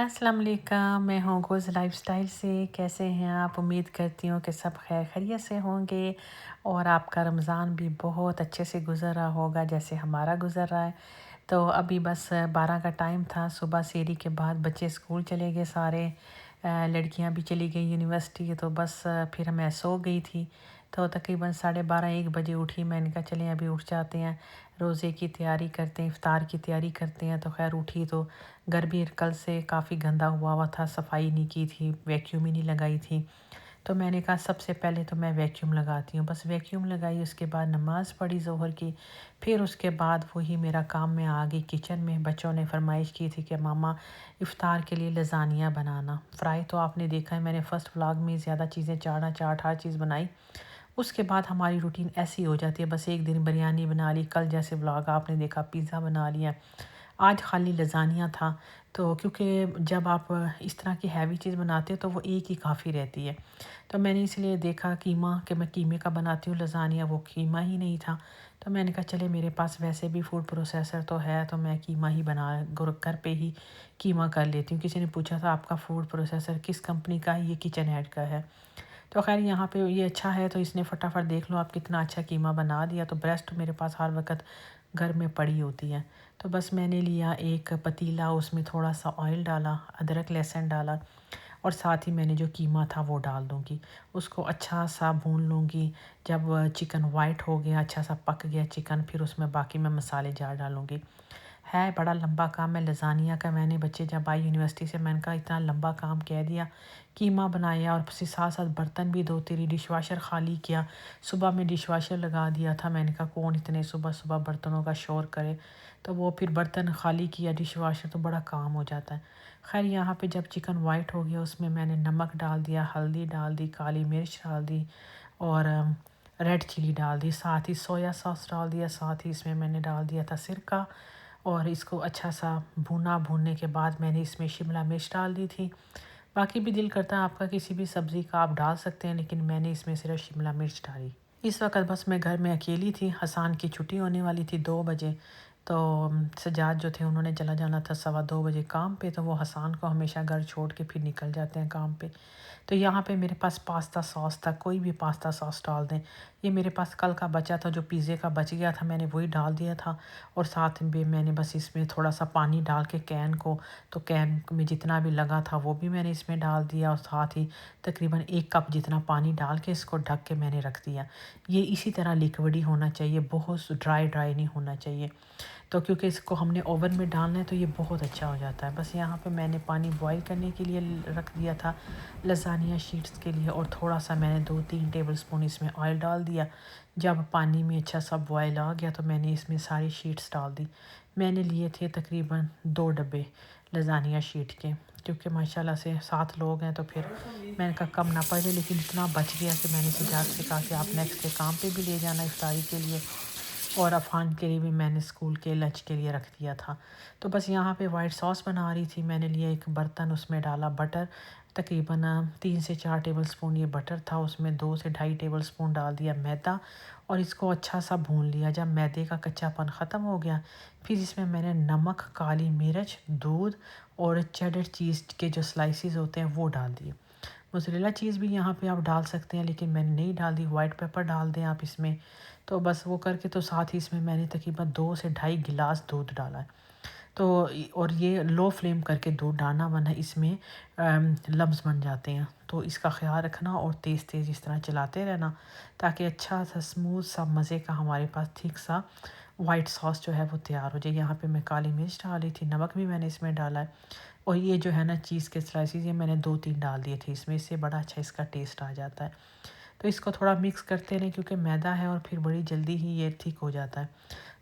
अस्सलाम वालेकुम, मैं हूँ गोज़ लाइफ़स्टाइल से। कैसे हैं आप? उम्मीद करती हूँ कि सब खैर खैरियत से होंगे और आपका रमज़ान भी बहुत अच्छे से गुज़र रहा होगा जैसे हमारा गुज़र रहा है। तो अभी बस 12 का टाइम था, सुबह सेहरी के बाद बच्चे स्कूल चले गए सारे। लड़कियां भी चली गई यूनिवर्सिटी, तो बस फिर मैं सो गई थी। तो तकरीबन 12:30-1 बजे उठी। मैंने कहा चलें अभी उठ जाते हैं, रोज़े की तैयारी करते हैं, इफ़्तार की तैयारी करते हैं। तो खैर उठी तो घर भी कल से काफ़ी गंदा हुआ हुआ था, सफाई नहीं की थी, वैक्यूम ही नहीं लगाई थी। तो मैंने कहा सबसे पहले तो मैं वैक्यूम लगाती हूँ। बस वैक्यूम लगाई, उसके बाद नमाज़ पढ़ी ज़ोहर की। फिर उसके बाद वही मेरा काम में आ गई किचन में। बच्चों ने फरमाइश की थी कि मामा इफ़्तार के लिए लज़ानिया बनाना। फ्राई तो आपने देखा है, मैंने फ़र्स्ट व्लॉग में ज़्यादा चीज़ें चाढ़ा चाट हर चीज़ बनाई। उसके बाद हमारी रूटीन ऐसी हो जाती है, बस एक दिन बिरयानी बना ली, कल जैसे व्लॉग आपने देखा पिज़्ज़ा बना लिया, आज खाली लज़ानिया था। तो क्योंकि जब आप इस तरह की हैवी चीज़ बनाते हो तो वो एक ही काफ़ी रहती है। तो मैंने इसलिए देखा कीमा कि मैं कीमे का बनाती हूँ लज़ानिया, वो कीमा ही नहीं था। तो मैंने कहा चले मेरे पास वैसे भी फूड प्रोसेसर तो है, तो मैं कीमा ही बना घर पे ही कीमा कर लेती हूँ। किसी ने पूछा था आपका फूड प्रोसेसर किस कंपनी का है? ये किचन हेड का है। तो ख़ैर यहाँ पे ये अच्छा है, तो इसने फटाफट देख लो आप कितना अच्छा कीमा बना दिया। तो ब्रेस्ट मेरे पास हर वक़्त घर में पड़ी होती है। तो बस मैंने लिया एक पतीला, उसमें थोड़ा-सा ऑयल डाला, अदरक लहसुन डाला और साथ ही मैंने जो कीमा था वो डाल दूँगी। उसको अच्छा-सा भून लूँगी। जब चिकन वाइट हो गया, अच्छा-सा पक गया चिकन, फिर उसमें बाकी मैं मसाले जार डालूँगी। है बड़ा लंबा काम है लज़ानिया का। मैंने बच्चे जब आए यूनिवर्सिटी से, मैंने कहा इतना लंबा काम कह दिया। कीमा बनाया और फिर साथ-साथ बर्तन भी धोती रही, डिशवॉशर खाली किया। सुबह में डिशवॉशर लगा दिया था, मैंने कहा कौन इतने सुबह-सुबह बर्तनों का शोर करे। तो वो फिर बर्तन खाली किया डिशवॉशर, तो बड़ा काम हो जाता है। ख़ैर यहाँ पे जब चिकन वाइट हो गया, उसमें मैंने नमक डाल दिया, हल्दी डाल दी, काली मिर्च डाल दी और रेड चिली डाल दी, साथ ही सोया सॉस डाल दिया, साथ ही इसमें मैंने डाल दिया था सिरका। और इसको अच्छा-सा भुना, भूनने के बाद मैंने इसमें शिमला मिर्च डाल दी थी। बाकी भी दिल करता है आपका किसी भी सब्ज़ी का आप डाल सकते हैं, लेकिन मैंने इसमें सिर्फ़ शिमला मिर्च डाली। इस वक़्त बस मैं घर में अकेली थी, हसन की छुट्टी होने वाली थी 2 बजे। तो सज्जाद जो थे उन्होंने चला जाना था 2:15 बजे काम पे, तो वो हसन को हमेशा घर छोड़ के फिर निकल जाते हैं काम पे। तो यहाँ पे मेरे पास पास्ता सॉस था, कोई भी पास्ता सॉस डाल दें। ये मेरे पास कल का बचा था, जो पिज़्ज़े का बच गया था, मैंने वही डाल दिया था। और साथ में मैंने बस इसमें थोड़ा-सा पानी डाल के कैन को, तो कैन में जितना भी लगा था वो भी मैंने इसमें डाल दिया और साथ ही तकरीबन 1 कप जितना पानी डाल के इसको ढक के मैंने रख दिया। ये इसी तरह लिक्विड ही होना चाहिए, बहुत ड्राई नहीं होना चाहिए। तो क्योंकि इसको हमने ओवन में डालना है तो ये बहुत अच्छा हो जाता है। बस यहाँ पे मैंने पानी बॉईल करने के लिए रख दिया था लज़ानिया शीट्स के लिए, और थोड़ा-सा मैंने 2-3 टेबलस्पून इसमें ऑयल डाल दिया। जब पानी में अच्छा सा बॉयल आ गया तो मैंने इसमें सारी शीट्स डाल दी। मैंने लिए थे तकरीबन 2 डब्बे लज़ानिया शीट के, क्योंकि माशाल्लाह से 7 लोग हैं, तो फिर मैंने कहा कम ना पड़े, लेकिन इतना बच गया कि मैंने सजाद से कहा कि आप नेक्स्ट डे काम पे भी ले जाना इफ्तारी के लिए, और अफ़ान के लिए भी मैंने स्कूल के लंच के लिए रख दिया था। तो बस यहाँ पे वाइट सॉस बना रही थी। मैंने लिया एक बर्तन, उसमें डाला बटर, तकरीबन 3 से 4 टेबलस्पून ये बटर था, उसमें 2 से ढाई टेबलस्पून डाल दिया मैदा और इसको अच्छा सा भून लिया। जब मैदे का कच्चापन ख़त्म हो गया, फिर इसमें मैंने नमक, काली मिर्च, दूध और चेडर चीज़ के जो स्लाइसेस होते हैं वो डाल दिए। मोज़रेला चीज़ भी यहाँ पे आप डाल सकते हैं, लेकिन मैंने नहीं डाल दी। वाइट पेपर डाल दें आप इसमें। तो बस वो करके, तो साथ ही इसमें मैंने तकरीबन 2 से ढाई गिलास दूध डाला है। तो और ये लो फ्लेम करके दूध डालना, वरना इसमें लम्स बन जाते हैं। तो इसका ख़्याल रखना और तेज़-तेज़ इस तरह चलाते रहना, ताकि अच्छा सा स्मूथ सा मज़े का हमारे पास थिक सा वाइट सॉस जो है वो तैयार हो जाए। यहाँ पे मैं काली मिर्च डाल रही थी, नमक भी मैंने इसमें डाला है, और ये जो है ना चीज़ के स्लाइसेस, ये मैंने 2-3 डाल दिए थे इसमें, इससे बड़ा अच्छा इसका टेस्ट आ जाता है। तो इसको थोड़ा मिक्स करते रहें, क्योंकि मैदा है और फिर बड़ी जल्दी ही ये थिक हो जाता है।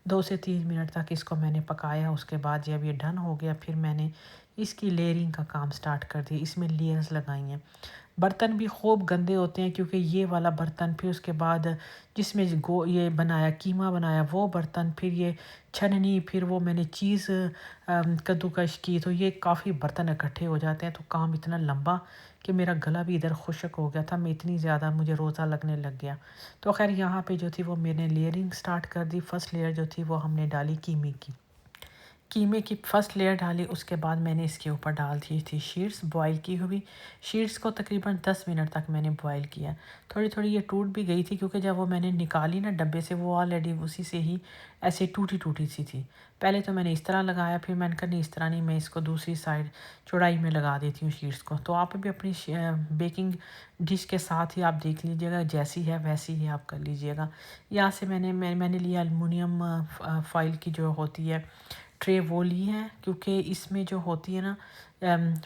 2 से 3 मिनट तक इसको मैंने पकाया। उसके बाद जब ये डन हो गया, फिर मैंने इसकी लेयरिंग का काम स्टार्ट कर दिया। इसमें लेयर्स लगाई हैं। बर्तन भी खूब गंदे होते हैं, क्योंकि ये वाला बर्तन, फिर उसके बाद जिसमें गो ये बनाया कीमा बनाया वो बर्तन, फिर ये छननी, फिर वो मैंने चीज़ कद्दूकश की, तो ये काफ़ी बर्तन इकट्ठे हो जाते हैं। तो काम इतना लंबा कि मेरा गला भी इधर खुश्क हो गया था, मैं इतनी ज़्यादा मुझे रोज़ा लगने लग गया। तो खैर यहाँ पे जो थी वो मैंने लेयरिंग स्टार्ट कर दी। फर्स्ट लेयर जो थी वो हमने डाली कीमे की। कीमे की फ़र्स्ट लेयर डाली, उसके बाद मैंने इसके ऊपर डाल दी थी शीट्स बॉईल की हुई। शीट्स को तकरीबन 10 मिनट तक मैंने बॉईल किया। थोड़ी थोड़ी ये टूट भी गई थी क्योंकि जब वो मैंने निकाली ना डब्बे से, वो ऑलरेडी उसी से ही ऐसे टूटी टूटी सी थी। पहले तो मैंने इस तरह लगाया, फिर मैंने कहा नहीं इस तरह नहीं, मैं इसको दूसरी साइड चौड़ाई में लगा देती हूँ शीट्स को। तो आप भी अपनी बेकिंग डिश के साथ ही आप देख लीजिएगा, जैसी है वैसी ही आप कर लीजिएगा। यहाँ से मैंने लिया एलुमिनियम फॉइल की जो होती है ट्रे, वो ली है क्योंकि इसमें जो होती है ना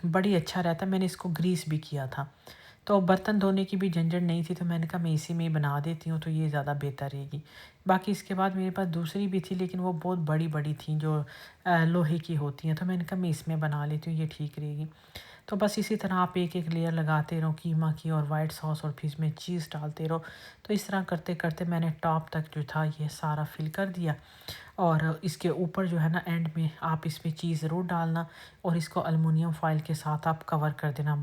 बड़ी अच्छा रहता है। मैंने इसको ग्रीस भी किया था, तो बर्तन धोने की भी झंझट नहीं थी, तो मैंने कहा मैं इसी में ही बना देती हूँ तो ये ज़्यादा बेहतर रहेगी। बाकी इसके बाद मेरे पास दूसरी भी थी लेकिन वो बहुत बड़ी बड़ी थी जो लोहे की होती हैं, तो मैंने कहा मैं इसमें बना लेती हूँ, ये ठीक रहेगी। तो बस इसी तरह आप एक एक लेयर लगाते रहो कीमा की और वाइट सॉस, और फिर इसमें चीज़ डालते रहो। तो इस तरह करते करते मैंने टॉप तक जो था ये सारा फिल कर दिया। और इसके ऊपर जो है ना एंड में आप इसमें चीज़ ज़रूर डालना, और इसको एलुमिनियम फॉइल के साथ आप कवर कर देना।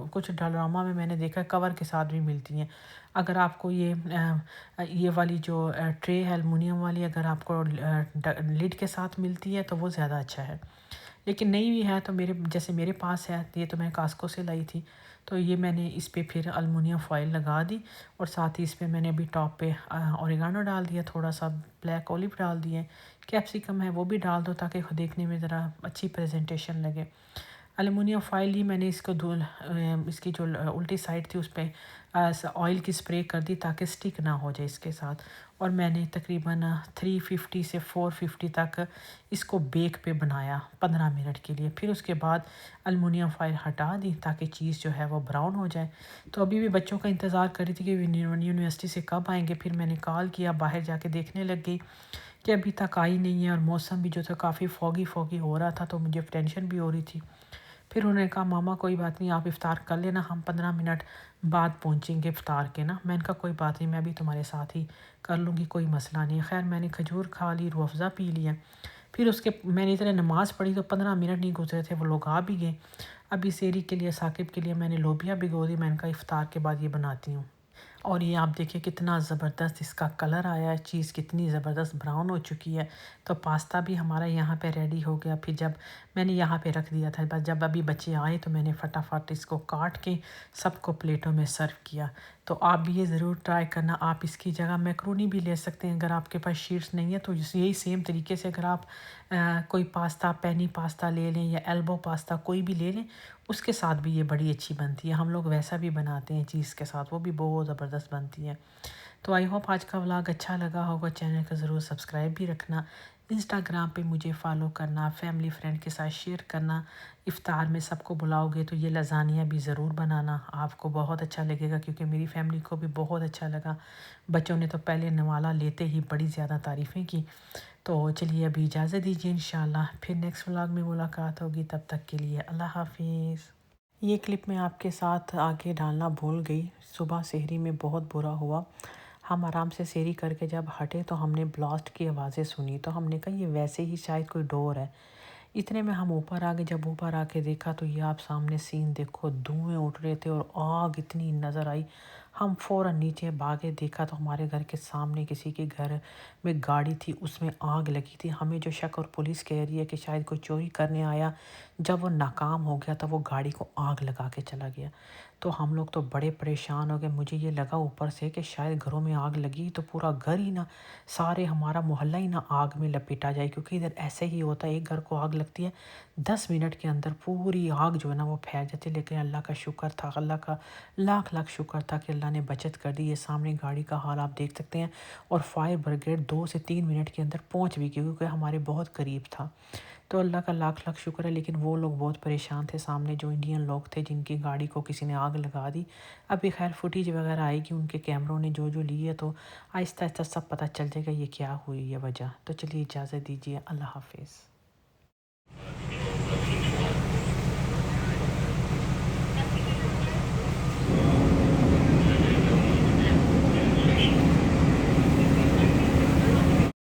कुछ डोलरमा में मैंने देखा कवर के साथ भी मिलती हैं। अगर आपको ये वाली जो ट्रे है एलुमिनियम वाली, अगर आपको लिड के साथ मिलती है तो वो ज़्यादा अच्छा है। लेकिन नहीं भी है तो मेरे पास है, ये तो मैं कास्को से लाई थी, तो ये मैंने इस पे फिर एलुमिनियम फॉइल लगा दी। और साथ ही इस पे मैंने अभी टॉप पे ओरिगानो डाल दिया, थोड़ा सा ब्लैक ओलिव डाल दिए, कैप्सिकम है वो भी डाल दो ताकि देखने में ज़रा अच्छी प्रेजेंटेशन लगे। एलुमिनियम फॉइल ही मैंने इसको इसकी जो उल्टी साइड थी उस पर ऑयल की स्प्रे कर दी ताकि स्टिक ना हो जाए इसके साथ। और मैंने तकरीबन 350 से 450 तक इसको बेक पे बनाया 15 मिनट के लिए। फिर उसके बाद एलुमिनियम फॉइल हटा दी ताकि चीज़ जो है वो ब्राउन हो जाए। तो अभी भी बच्चों का इंतज़ार कर रही थी कि यूनिवर्सिटी से कब आएंगे। फिर मैंने कॉल किया, बाहर जाके देखने लग गई कि अभी तक आई नहीं है, और मौसम भी जो था काफ़ी फॉगी फॉगी हो रहा था, तो मुझे टेंशन भी हो रही थी। फिर उन्होंने कहा मामा कोई बात नहीं, आप इफ़्तार कर लेना, हम 15 मिनट बाद पहुंचेंगे इफ़्तार के ना। मैंने कहा कोई बात नहीं, मैं भी तुम्हारे साथ ही कर लूँगी, कोई मसला नहीं। खैर मैंने खजूर खा ली, रूह अफ़ज़ा पी लिया। फिर उसके मैंने इतने नमाज़ पढ़ी तो 15 मिनट नहीं गुजरे थे, वो लोग आ भी गए। अभी सेहरी के लिए साकिब के लिए मैंने लोबिया भिगो दी, मैंने कहा इफ़्तार के बाद ये बनाती हूँ। और ये आप देखिए कितना ज़बरदस्त इसका कलर आया है, चीज़ कितनी ज़बरदस्त ब्राउन हो चुकी है। तो पास्ता भी हमारा यहाँ पे रेडी हो गया। फिर जब मैंने यहाँ पे रख दिया था, बस जब अभी बच्चे आए तो मैंने फटाफट इसको काट के सबको प्लेटों में सर्व किया। तो आप भी ये ज़रूर ट्राई करना। आप इसकी जगह मैक्रोनी भी ले सकते हैं, अगर आपके पास शीट्स नहीं है तो यही सेम तरीके से अगर आप कोई पास्ता, पेनी पास्ता ले लें या एल्बो पास्ता कोई भी ले लें, उसके साथ भी ये बड़ी अच्छी बनती है। हम लोग वैसा भी बनाते हैं चीज़ के साथ, वो भी बहुत ज़बरदस्त बनती है। तो आई होप आज का व्लॉग अच्छा लगा होगा। चैनल को ज़रूर सब्सक्राइब भी रखना। इंस्टाग्राम पे मुझे फ़ॉलो करना, फैमिली फ्रेंड के साथ शेयर करना। इफ़्तार में सबको बुलाओगे तो ये लज़ानिया भी ज़रूर बनाना, आपको बहुत अच्छा लगेगा क्योंकि मेरी फैमिली को भी बहुत अच्छा लगा। बच्चों ने तो पहले नवाला लेते ही बड़ी ज़्यादा तारीफ़ें की। तो चलिए अभी इजाज़त दीजिए, इंशाल्लाह फिर नेक्स्ट व्लॉग में मुलाकात होगी। तब तक के लिए अल्लाह हाफ़िज़। ये क्लिप मैं आपके साथ आगे डालना भूल गई। सुबह सेहरी में बहुत बुरा हुआ। हम आराम से सेहरी करके जब हटे तो हमने ब्लास्ट की आवाज़ें सुनी, तो हमने कहा ये वैसे ही शायद कोई डोर है। इतने में हम ऊपर आ गए। जब ऊपर आके देखा तो ये आप सामने सीन देखो, धुएं उठ रहे थे और आग इतनी नज़र आई। हम फ़ौरन नीचे भागे, देखा तो हमारे घर के सामने किसी के घर में गाड़ी थी, उसमें आग लगी थी। हमें जो शक और पुलिस कह रही है कि शायद कोई चोरी करने आया, जब वो नाकाम हो गया तो वो गाड़ी को आग लगा के चला गया। तो हम लोग तो बड़े परेशान हो गए। मुझे ये लगा ऊपर से कि शायद घरों में आग लगी तो पूरा घर ही ना, सारे हमारा मोहल्ला ही ना आग में लपेटा जाए, क्योंकि इधर ऐसे ही होता है, एक घर को आग लगती है 10 मिनट के अंदर पूरी आग जो है ना वो फैल जाती है। लेकिन अल्लाह का शुक्र था, अल्लाह का लाख लाख शुक्र था कि अल्लाह ने बचत कर दी। ये सामने गाड़ी का हाल आप देख सकते हैं। और फायर ब्रिगेड 2 से 3 मिनट के अंदर पहुंच भी गई क्योंकि हमारे बहुत करीब था। तो अल्लाह का लाख लाख शुक्र है। लेकिन वो लोग बहुत परेशान थे, सामने जो इंडियन लोग थे जिनकी गाड़ी को किसी ने आग लगा दी। अभी खैर फुटेज वगैरह आएगी उनके कैमरों ने जो जो ली है, तो आहिस्ता आहिस्ता सब पता चल जाएगा ये क्या हुई है वजह। तो चलिए इजाज़त दीजिए, अल्लाह हाफिज़।